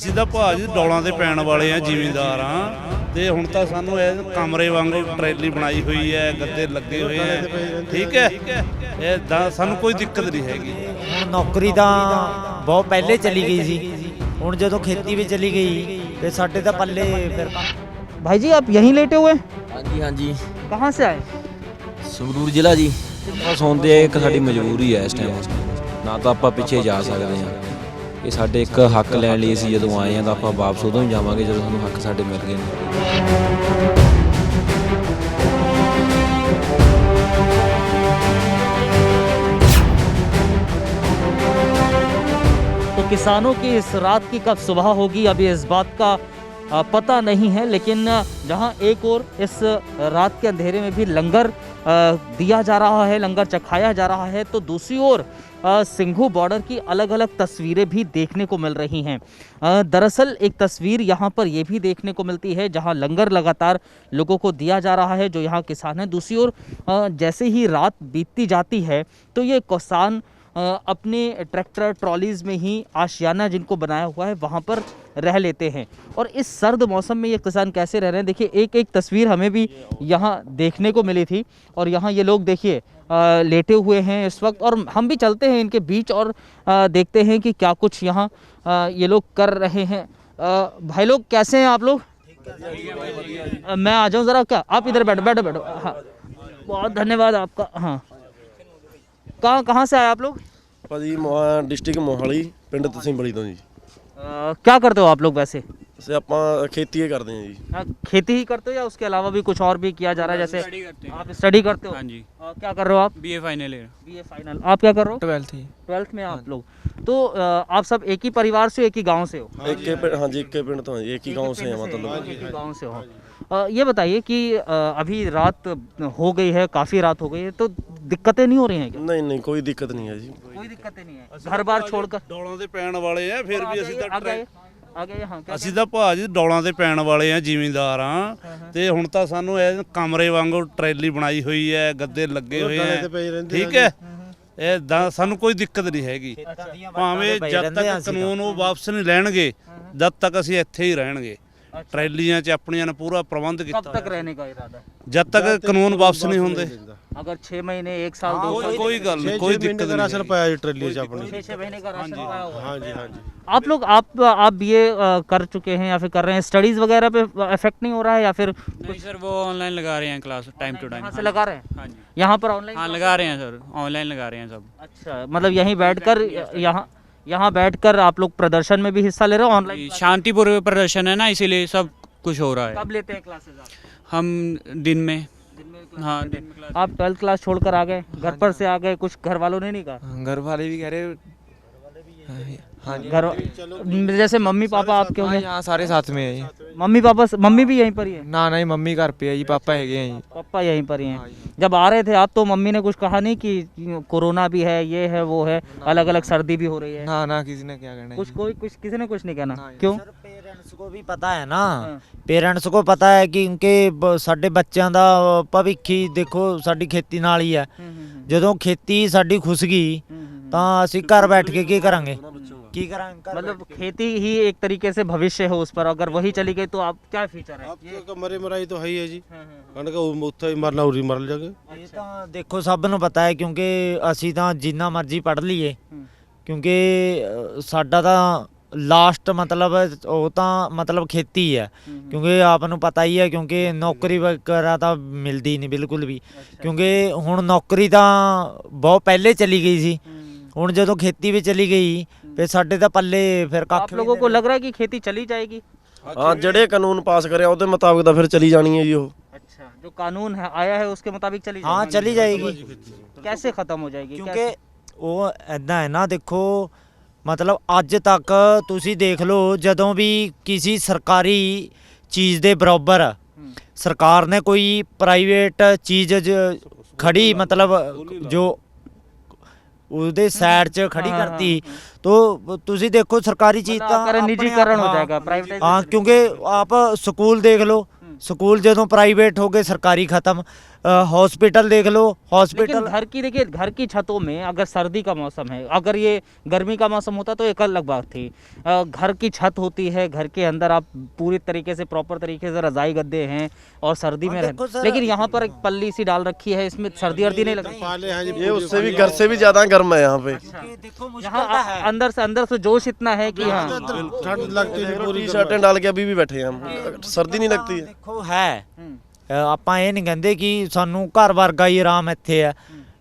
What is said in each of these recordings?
ਅਸੀਂ ਤਾਂ ਭਾਜੀ ਡੌਲਾਂ ਤੇ ਪੈਣ ਵਾਲੇ ਆ, ਜ਼ਿਮੀਂਦਾਰ ਆ। ਤੇ ਹੁਣ ਤਾਂ ਸਾਨੂੰ ਇਹ ਕਮਰੇ ਵਾਂਗੂ ਟਰੈਲੀ ਬਣਾਈ ਹੋਈ ਹੈ, ਗੱਦੇ ਲੱਗੇ ਹੋਏ ਆ, ਠੀਕ ਹੈ। ਇਹ ਸਾਨੂੰ ਕੋਈ ਦਿੱਕਤ ਨਹੀਂ ਹੈਗੀ। ਹੁਣ ਨੌਕਰੀ ਤਾਂ ਬਹੁਤ ਪਹਿਲੇ ਚਲੀ ਗਈ ਸੀ, ਹੁਣ ਜਦੋਂ खेती भी चली गई फिर साढ़े तो पल्ले फिर। भाई जी आप यहीं लेटे हुए? हाँ जी हाँ जी, कहाँ से आए? ਸੰਗਰੂਰ ਜ਼ਿਲ੍ਹਾ ਜੀ। ਬਸ ਹੁੰਦੇ ਇੱਕ ਸਾਡੀ ਮਜਬੂਰੀ ਹੈ ਇਸ ਟਾਈਮ, ਨਾ ਤਾਂ ਆਪਾਂ ਪਿੱਛੇ ਜਾ ਸਕਦੇ ਹਾਂ। ਇਹ ਸਾਡੇ ਇੱਕ ਹੱਕ ਲੈਣ ਲਈ ਅਸੀਂ ਜਦੋਂ ਆਏ ਹਾਂ ਤਾਂ ਆਪਾਂ ਵਾਪਸ ਉਦੋਂ ਹੀ ਜਾਵਾਂਗੇ ਜਦੋਂ ਸਾਨੂੰ ਹੱਕ ਸਾਡੇ ਮਿਲ ਗਏ ਨੇ। तो किसानों की इस रात की कब सुबह होगी अभी इस बात का पता नहीं है, लेकिन जहां एक और इस रात के अंधेरे में भी लंगर दिया जा रहा है, लंगर चखाया जा रहा है, तो दूसरी ओर सिंघू बॉर्डर की अलग अलग तस्वीरें भी देखने को मिल रही हैं। दरअसल एक तस्वीर यहाँ पर ये भी देखने को मिलती है जहाँ लंगर लगातार लोगों को दिया जा रहा है जो यहाँ किसान हैं। दूसरी ओर जैसे ही रात बीतती जाती है तो ये किसान अपने ट्रैक्टर ट्रॉलीज़ में ही आशियाना जिनको बनाया हुआ है वहाँ पर रह लेते हैं। और इस सर्द मौसम में ये किसान कैसे रह रहे हैं, देखिए एक एक तस्वीर हमें भी यहाँ देखने को मिली थी। और यहाँ ये लोग देखिए लेटे हुए हैं इस वक्त, और हम भी चलते हैं इनके बीच और देखते हैं कि क्या कुछ यहाँ ये लोग कर रहे हैं। भाई लोग कैसे हैं आप लोग? मैं आ जाऊँ ज़रा, क्या आप इधर बैठो बैठो बैठो। हाँ बहुत धन्यवाद आपका। हाँ कहाँ से आए आप लोग? ਭਾਜੀ डिस्ट्रिक्ट मोहाली पिंड तसीम बड़ी तो जी। क्या करते हो आप लोग वैसे? वैसे ਆਪਾਂ खेती ही करते हैं जी। खेती ही करते हो या उसके अलावा भी कुछ और भी किया जा रहा है? जैसे आप स्टडी करते हो? हाँ जी। क्या कर रहे हो आप? BA final year. BA final. आप क्या कर रहे हो? 12th ही। 12th में आप लोग। तो आप सब एक ही परिवार से, एक ही गांव से हो? एक के पिंड, हाँ जी, एक के पिंड तो एक ही गांव से है मतलब। एक ही गांव से हो। ये बताइए कि अभी रात हो गई है, काफ़ी रात हो गई है, तो दिक्कतें नहीं हो रही हैं क्या? नहीं नहीं कोई दिक्कत नहीं है जी। कोई दिक्कतें नहीं है, घर बार छोड़कर? ਡੌਲਾਂ ਤੇ ਪੈਣ ਵਾਲੇ ਆ, ਫਿਰ ਵੀ ਅਸੀਂ ਤਾਂ आगे यहाँ क्या? ਅਸੀਂ ਤਾਂ ਭਾਜੀ ਡੌਲਾਂ ਤੇ ਪੈਣ ਵਾਲੇ ਆ, ਜ਼ਿਮੀਂਦਾਰ ਆ। ਤੇ ਹੁਣ ਤਾਂ ਸਾਨੂੰ ਇਹ ਕਮਰੇ ਵਾਂਗੂ ਟਰੈਲੀ ਬਣਾਈ ਹੋਈ ਹੈ, ਗੱਦੇ ਲੱਗੇ ਹੋਏ ਆ, ਠੀਕ ਹੈ। ਇਹ ਸਾਨੂੰ ਕੋਈ ਦਿੱਕਤ ਨਹੀਂ ਹੈਗੀ, ਭਾਵੇਂ ਜਦ ਤੱਕ ਕਾਨੂੰਨ ਉਹ ਵਾਪਸ ਨਹੀਂ ਲੈਣਗੇ ਜਦ ਤੱਕ ਅਸੀਂ ਇੱਥੇ ਹੀ ਰਹਿਣਗੇ। ट्रैलियां च अपनियां ने पूरा प्रबंध किया। कब तक रहने का इरादा है? जब तक कानून वापस नहीं होंगे। अगर 6 महीने 1 साल 2 साल कोई गल नहीं, कोई दिक्कत नहीं। राशन पाया जी ट्रैली से अपनी। 6 महीने का राशन पाया हुआ है। हाँ जी हाँ जी। आप लोग आप बीए कर चुके हैं या फिर कर रहे हैं, स्टडीज वगैरह पे इफेक्ट नहीं हो रहा है या फिर नहीं सर, वो ऑनलाइन लगा रहे हैं क्लास टाइम टू टाइम। यहाँ से लगा रहे हैं? हाँ जी। यहाँ पर ऑनलाइन? हाँ लगा रहे हैं सर, ऑनलाइन लगा रहे हैं सब। अच्छा, मतलब यहीं बैठकर यहाँ बैठकर आप लोग प्रदर्शन में भी हिस्सा ले रहे हो? ऑनलाइन शांतिपूर्वक प्रदर्शन है ना, इसीलिए सब कुछ हो रहा है। कब लेते हैं क्लासेस आप? हम दिन में। हाँ दिन में क्लास। आप 12th क्लास छोड़कर आ गए, घर पर से आ गए, कुछ घर वालों ने नहीं कहा? घर वाले भी कह रहे। हाँ जी। घर जैसे मम्मी पापा आपके हाँ, होंगे? यहाँ सारे साथ में है जी। मम्मी पापा, मम्मी भी यहीं पर ही है? ना नहीं, मम्मी घर पे है जी, पापा है जी। पापा यहीं पर ही हैं। जब आ रहे थे आप तो मम्मी ने कुछ कहा नहीं कि कोरोना भी है, ये है वो है, अलग अलग सर्दी भी हो रही है? ना ना, किसी ने क्या कहना। कुछ किसी ने कुछ नहीं कहना? क्यों? पेरेंट्स को भी पता है ना, पेरेंट्स को पता है कि उनके ਸਾਡੇ ਬੱਚਿਆਂ ਦਾ ਭਵਿੱਖ ਹੀ ਦੇਖੋ ਸਾਡੀ ਖੇਤੀ ਨਾਲ ਹੀ ਹੈ। ਜਦੋਂ ਖੇਤੀ ਸਾਡੀ ਖੁੱਸ ਗਈ ਤਾਂ ਅਸੀਂ ਘਰ ਬੈਠ ਕੇ ਕੀ ਕਰਾਂਗੇ? ਕੀ ਕਰਾਂਗੇ? मतलब खेती ही एक तरीके से भविष्य है उस पर, अगर वही चली गई तो आप क्या फ्यूचर है? आपके मरे मराई तो है ही है जी। कनक उत्थे ही मरना उरी मर जाएंगे। ਇਹ ਤਾਂ ਦੇਖੋ ਸਭ ਨੂੰ ਪਤਾ ਹੈ ਕਿਉਂਕਿ ਅਸੀਂ ਤਾਂ ਜਿੰਨਾ ਮਰਜ਼ੀ ਪੜ੍ਹ ਲਈਏ, ਕਿਉਂਕਿ ਸਾਡਾ ਤਾਂ ਲਾਸਟ ਮਤਲਬ ਉਹ ਤਾਂ ਮਤਲਬ ਖੇਤੀ ਹੈ। ਕਿਉਂਕਿ ਆਪ ਨੂੰ ਪਤਾ ਹੀ ਹੈ, ਕਿਉਂਕਿ ਨੌਕਰੀ ਵਗੈਰਾ ਤਾਂ ਮਿਲਦੀ ਨਹੀਂ ਬਿਲਕੁਲ ਵੀ, ਕਿਉਂਕਿ ਹੁਣ ਨੌਕਰੀ ਤਾਂ ਬਹੁਤ ਪਹਿਲੇ ਚਲੀ ਗਈ ਸੀ, ਹੁਣ ਜਦੋਂ ਖੇਤੀ ਵੀ ਚਲੀ ਗਈ ਫਿਰ ਸਾਡੇ ਤਾਂ ਪੱਲੇ ਫਿਰ ਕੱਖ। आप लोगों को लग रहा है कि खेती चली जाएगी? हाँ ਜਿਹੜੇ ਕਾਨੂੰਨ ਪਾਸ ਕਰਿਆ ਉਹਦੇ ਮੁਤਾਬਿਕ ਤਾਂ ਫਿਰ ਚਲੀ ਜਾਣੀ ਹੈ ਜੀ ਉਹ। अच्छा, जो कानून है आया है उसके मुताबिक चली हाँ जाएगी? चली जाएगी। कैसे खत्म हो जाएगी? ਕਿਉਂਕਿ ਉਹ ਐਦਾਂ ਹੈ ਨਾ, ਦੇਖੋ ਮਤਲਬ ਅੱਜ ਤੱਕ ਤੁਸੀਂ ਦੇਖ ਲਓ ਜਦੋਂ ਵੀ ਕਿਸੇ ਸਰਕਾਰੀ ਚੀਜ਼ ਦੇ ਬਰਾਬਰ ਸਰਕਾਰ ਨੇ ਕੋਈ ਪ੍ਰਾਈਵੇਟ ਚੀਜ਼ ਖੜੀ ਮਤਲਬ ਜੋ ਉਹਦੇ ਸਾਈਡ 'ਚ ਖੜੀ ਕਰਤੀ तो ਤੁਸੀਂ ਦੇਖੋ ਸਰਕਾਰੀ ਚੀਜ਼ ਤਾਂ ਨਿੱਜੀਕਰਨ ਹੋ ਜਾਏਗਾ, ਪ੍ਰਾਈਵੇਟਾਈਜ਼। ਹਾਂ ਕਿਉਂਕਿ ਆਪ ਸਕੂਲ ਦੇਖ ਲਓ, ਸਕੂਲ ਜਦੋਂ ਪ੍ਰਾਈਵੇਟ ਹੋ ਗਏ ਸਰਕਾਰੀ ਖਤਮ, हॉस्पिटल देख लो, लेकिन हॉस्पिटल घर की देखिए, घर की छतों में अगर सर्दी का मौसम है, अगर ये गर्मी का मौसम होता तो एक अलग बात थी। घर की छत होती है, घर के अंदर आप पूरी तरीके से प्रॉपर तरीके से रजाई गद्दे हैं और सर्दी में देखो रहते, सर, लेकिन यहाँ पर एक पल्ली सी डाल रखी है, इसमें सर्दी अर्दी नहीं लगती। ये उससे भी घर से भी ज्यादा गर्म है यहाँ पे। देखो यहाँ अंदर से जोश इतना है कि हाँ ठंड लगती है, पूरी शर्टें डाल के अभी भी बैठे हैं हम, सर्दी नहीं लगती है। देखो है ਆਪਾਂ ਇਹ ਨਹੀਂ ਕਹਿੰਦੇ ਕਿ ਸਾਨੂੰ ਘਰ ਵਰਗਾ ਹੀ ਆਰਾਮ ਇੱਥੇ ਹੈ,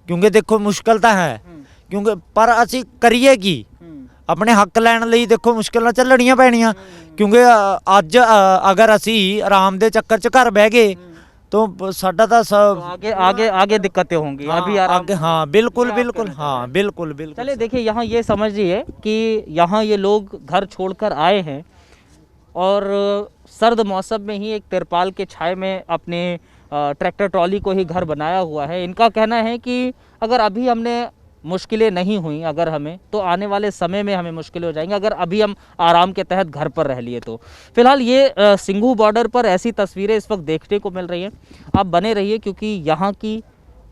ਕਿਉਂਕਿ ਦੇਖੋ ਮੁਸ਼ਕਲ ਤਾਂ ਹੈ, ਕਿਉਂਕਿ ਪਰ ਅਸੀਂ ਕਰੀਏ ਕੀ? ਆਪਣੇ ਹੱਕ ਲੈਣ ਲਈ ਦੇਖੋ ਮੁਸ਼ਕਲਾਂ ਝੱਲਣੀਆਂ ਪੈਣੀਆਂ, ਕਿਉਂਕਿ ਅੱਜ ਅਗਰ ਅਸੀਂ ਆਰਾਮ ਦੇ ਚੱਕਰ 'ਚ ਘਰ ਬਹਿ ਗਏ तो साडा तो सब आगे आगे आगे दिक्कतें होंगी। अभी आराम, आगे, हाँ बिल्कुल बिल्कुल, हाँ बिल्कुल बिल्कुल। चलिए देखिए, यहाँ ये समझिए कि यहाँ ये लोग घर छोड़कर आए हैं और सर्द मौसम में ही एक तिरपाल के छाए में अपने ट्रैक्टर ट्रॉली को ही घर बनाया हुआ है। इनका कहना है कि अगर अभी हमने मुश्किलें नहीं हुई अगर हमें, तो आने वाले समय में हमें मुश्किलें हो जाएंगी अगर अभी हम आराम के तहत घर पर रह लिए तो। फिलहाल ये सिंघू बॉर्डर पर ऐसी तस्वीरें इस वक्त देखने को मिल रही हैं। आप बने रहिए, क्योंकि यहाँ की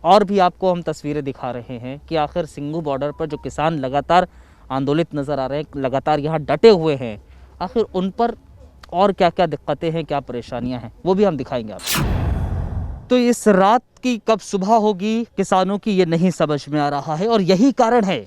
और भी आपको हम तस्वीरें दिखा रहे हैं कि आखिर सिंघू बॉर्डर पर जो किसान लगातार आंदोलित नज़र आ रहे हैं, लगातार यहाँ डटे हुए हैं, आखिर उन पर और क्या क्या दिक्कतें हैं, क्या परेशानियाँ हैं, वो भी हम दिखाएंगे आपको। तो इस रात की कब सुबह होगी किसानों की ये नहीं समझ में आ रहा है, और यही कारण है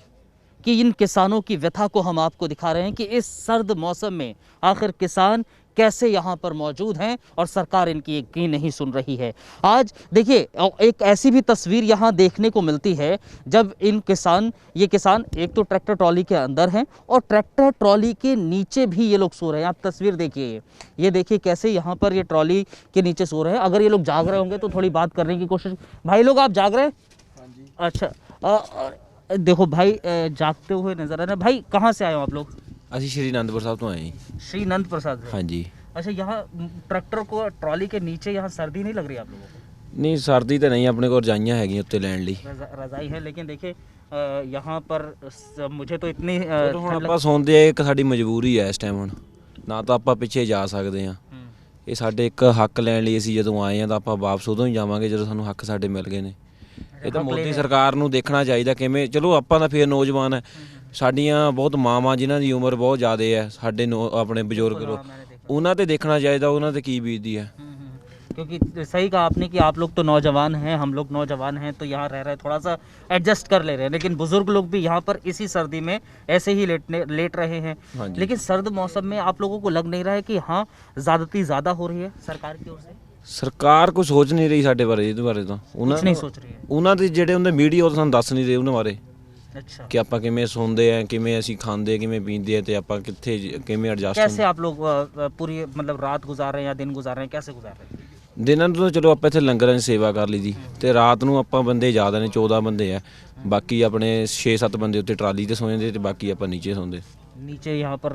कि इन किसानों की व्यथा को हम आपको दिखा रहे हैं कि इस सर्द मौसम में आखिर किसान कैसे यहाँ पर मौजूद हैं और सरकार इनकी एक की नहीं सुन रही है। आज देखिए, एक ऐसी भी तस्वीर यहाँ देखने को मिलती है जब ये किसान एक तो ट्रैक्टर ट्रॉली के अंदर हैं और ट्रैक्टर ट्रॉली के नीचे भी ये लोग सो रहे हैं। आप तस्वीर देखिए, ये देखिए कैसे यहाँ पर ये ट्रॉली के नीचे सो रहे हैं। अगर ये लोग जाग रहे होंगे तो थोड़ी बात करने की कोशिश। भाई लोग, आप जाग रहे हैं? अच्छा, देखो भाई जागते हुए नजर आ रहे हैं। भाई कहाँ से आए हो आप लोग? ਅਸੀਂ ਸ਼੍ਰੀ ਅਨੰਦਪੁਰ ਸਾਹਿਬ ਤੋਂ ਆਏ ਜੀ। श्री नंद प्रसाद से। ਹਾਂਜੀ। अच्छा, यहाँ ट्रैक्टर को ट्रॉली के नीचे यहाँ सर्दी नहीं लग रही आप लोगों को? ਨਹੀਂ ਸਰਦੀ ਤਾਂ ਨਹੀਂ, ਆਪਣੇ ਕੋਲ ਰਜਾਈਆਂ ਹੈਗੀਆਂ ਉੱਤੇ ਲੈਣ ਲਈ। रजाई है, लेकिन देखिए यहाँ पर मुझे तो इतनी ਹੁਣ ਆਪਾਂ ਸੌਂਦੇ ਆ, ਇੱਕ ਸਾਡੀ ਮਜਬੂਰੀ ਹੈ ਇਸ ਟਾਈਮ। ਹੁਣ ਨਾ ਤਾਂ ਆਪਾਂ ਪਿੱਛੇ ਜਾ ਸਕਦੇ ਆ, ਇਹ ਸਾਡੇ ਇੱਕ ਹੱਕ ਲੈਣ ਲਈ ਅਸੀਂ ਜਦੋਂ ਆਏ ਆ ਤਾਂ ਆਪਾਂ ਵਾਪਸ ਉਦੋਂ ਹੀ ਜਾਵਾਂਗੇ ਜਦੋਂ ਸਾਨੂੰ ਹੱਕ ਸਾਡੇ ਮਿਲ ਗਏ ਨੇ। ਇਹ ਤਾਂ ਮੋਦੀ ਸਰਕਾਰ ਨੂੰ ਦੇਖਣਾ ਚਾਹੀਦਾ ਕਿਵੇਂ। ਚਲੋ ਆਪਾਂ ਤਾਂ ਫੇਰ ਨੌਜਵਾਨ ਹੈ, ਸਾਡੀਆਂ ਬਹੁਤ ਮਾਵਾਂ ਜਿਨ੍ਹਾਂ ਦੀ ਉਮਰ ਬਹੁਤ ਜ਼ਿਆਦਾ ਹੈ, ਸਾਡੇ ਆਪਣੇ ਬਜ਼ੁਰਗ ਲੋਕ, ਉਹਨਾਂ ਤੇ ਦੇਖਣਾ ਚਾਹੀਦਾ ਉਹਨਾਂ ਤੇ ਕੀ ਬੀਤਦੀ ਹੈ। क्योंकि सही कहा आपने कि आप लोग तो नौजवान हैं, हम लोग नौजवान हैं, तो यहाँ रह रहे थोड़ा सा एडजस्ट कर ले रहे हैं, लेकिन बुजुर्ग लोग भी यहाँ पर इसी सर्दी में ऐसे ही लेट रहे हैं। लेकिन सर्द मौसम में आप लोगों को लग नहीं रहा है कि हाँ ज़्यादती ज़्यादा हो रही है सरकार की ओर से? ਸਰਕਾਰ ਕੁਝ ਸੋਚ ਨਹੀਂ ਰਹੀ ਸਾਡੇ ਬਾਰੇ, ਇਹਦੇ ਬਾਰੇ ਤਾਂ कुछ नहीं सोच रही है। ਉਹਨਾਂ ਦੇ ਜਿਹੜੇ ਹੁੰਦੇ ਮੀਡੀਆ ਉਹ ਸਾਨੂੰ ਦੱਸ ਨਹੀਂ ਰਹੇ ਉਹਨਾਂ ਬਾਰੇ अच्छा, ਕਿ ਆਪਾਂ ਕਿਵੇਂ ਸੌਂਦੇ ਆ, ਕਿਵੇਂ ਅਸੀਂ ਖਾਂਦੇ, ਕਿਵੇਂ ਪੀਂਦੇ ਆ ਤੇ ਆਪਾਂ ਕਿੱਥੇ ਕਿਵੇਂ ਐਡਜਸਟ कैसे आप लोग पूरी मतलब रात गुजार रहे हैं या दिन गुजार रहे हैं, कैसे गुजार रहे हैं? ਦਿਨਾਂ ਨੂੰ ਤਾਂ ਚਲੋ ਆਪਾਂ ਇੱਥੇ ਲੰਗਰਾਂ ਦੀ ਸੇਵਾ ਕਰ ਲਈ ਦੀ, ਤੇ ਰਾਤ ਨੂੰ ਆਪਾਂ ਬੰਦੇ ਜ਼ਿਆਦਾ ਨੇ, 14 ਬੰਦੇ ਆ, ਬਾਕੀ ਆਪਣੇ 6-7 ਬੰਦੇ ਉੱਤੇ ਟਰਾਲੀ ਤੇ ਸੌ ਜਾਂਦੇ ਤੇ ਬਾਕੀ ਆਪਾਂ ਨੀਚੇ ਸੌਂਦੇ। नीचे यहाँ पर